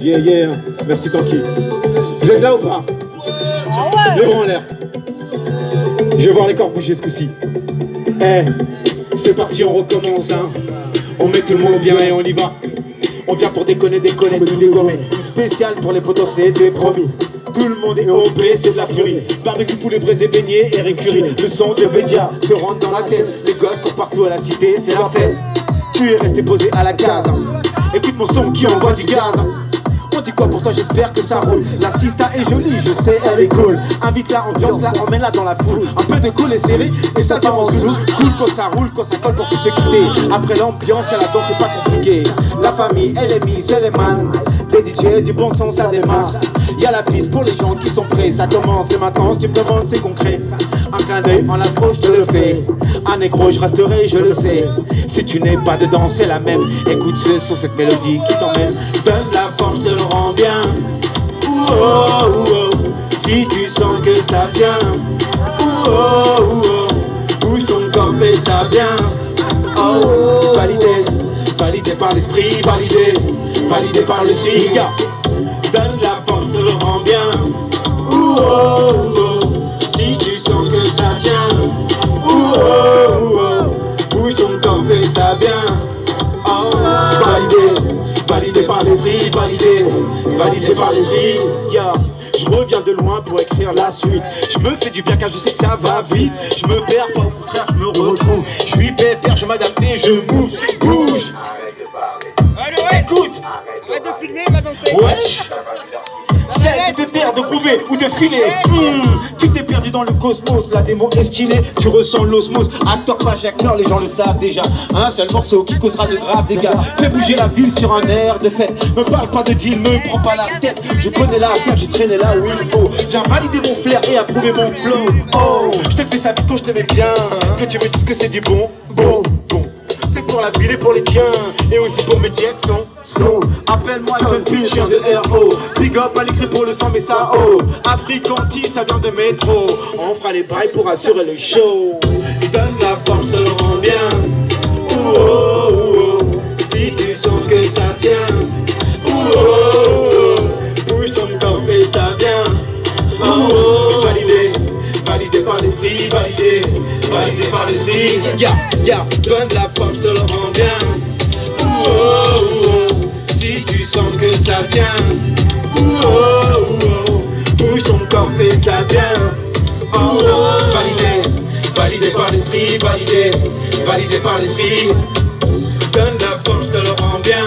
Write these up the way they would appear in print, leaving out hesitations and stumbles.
Yeah, yeah, merci Tanky. Vous êtes là ou pas? Les bras en l'air. Je vais voir les corps bouger ce coup-ci. Eh, c'est parti, on recommence, hein. On met tout le monde bien et on y va. On vient pour déconner, tout dégommer. Spécial pour les potos, c'est des promis. Tout le monde est OP, c'est de la furie. Barbecue, poulet braisé, beignet et récurie. Le son de Bédia te rentre dans la tête. Les gosses courent partout à la cité, c'est la fête. Tu es resté posé à la case. Écoute mon son qui envoie du gaz. On dit quoi pourtant, j'espère que ça roule. La sista est jolie, je sais elle est cool. Invite-la, ambiance-la, emmène-la dans la foule. Un peu de cool et serré et ça part en sous. Cool quand ça roule, quand ça colle pour tous se quitter. Après l'ambiance et la danse c'est pas compliqué. La famille elle est mise, elle est man. Des DJ, du bon sens ça démarre. Y'a la piste pour les gens qui sont prêts. Ça commence et maintenant si tu me demandes c'est concret. Un clin d'œil en afro je te le fais. Un négro je resterai je le sais. Si tu n'es pas dedans c'est la même. Écoute ce son, cette mélodie qui t'emmène. Donne la force, je te le rends bien. Oh, oh, oh. Si tu sens que ça tient. Oh, oh, oh. Bouge ton corps, fais ça bien. Oh, validé, validé par l'esprit, validé, validé par le style. Donne la force, je te le rends bien. Oh, oh, oh. Si tu sens que ça tient. Oh, oh, oh. Bouge ton corps, fais ça bien. Oh, validé, validé par l'esprit, validé, validé par l'esprit. Yeah. Je reviens de loin pour écrire la suite. Je me fais du bien car je sais que ça va vite. Je me perds pas, au contraire je me retrouve. Je suis pépère, je m'adapte et je bouge. Bouge. Arrête de parler. Allô, écoute. Arrête de filmer, va danser. Wesh. C'est de te taire, de prouver ou de filer. Tu t'es perdu dans le cosmos, la démo est stylée, tu ressens l'osmose. Acteur, pas acteur, les gens le savent déjà. Un seul morceau qui causera de graves dégâts. Fais bouger la ville sur un air de fête. Me parle pas de deal, me prends pas la tête. Je connais l'affaire, j'ai traîné là où il faut. Viens valider mon flair et approuver mon flow. Oh, je t'ai fait ça vite quand je t'aimais bien. Que tu me dises que c'est du bon, bon, bon. C'est pour la ville et pour les tiens. Et aussi pour mes jets son. Appelle-moi John P, chien de RO. Big up à l'écrit pour le sang mais ça oh. Africanti, ça vient de métro. On fera les bails pour assurer le show. Donne la force, te le rends bien. Oh, oh, oh. Si tu sens que ça tient. Oh, oh, oh. Bouge ton corps, fais ça bien. Oh, oh. Validé, validé par l'esprit, validé, validé par l'esprit. Yeah, donne la force, je te le rends bien. Oh, oh, oh. Si tu sens que ça tient. Oh, oh, oh. Bouge ton corps, fais ça bien. Oh, oh. Validé, validé par l'esprit, validé, validé par l'esprit. Donne la force, je te le rends bien.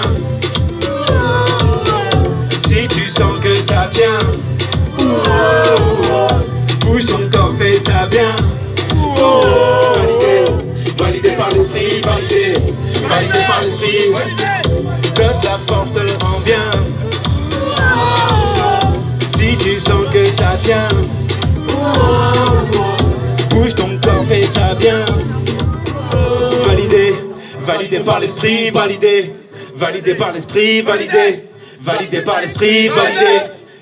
Oh, oh, oh. Si tu sens que ça tient. Oh, oh, oh. Bouge ton corps, fais ça bien. Oh, oh. Validé, validé par l'esprit, validé, validé par l'esprit. Donne la force, te le rends bien. Oh, oh. Si tu sens que ça tient. Oh, oh. Bouge ton corps, fais ça bien. Oh, validé, validé par l'esprit, validé, validé par l'esprit, validé, validé par l'esprit, validé,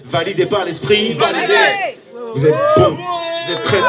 validé par l'esprit, validé. Vous êtes bon, vous êtes très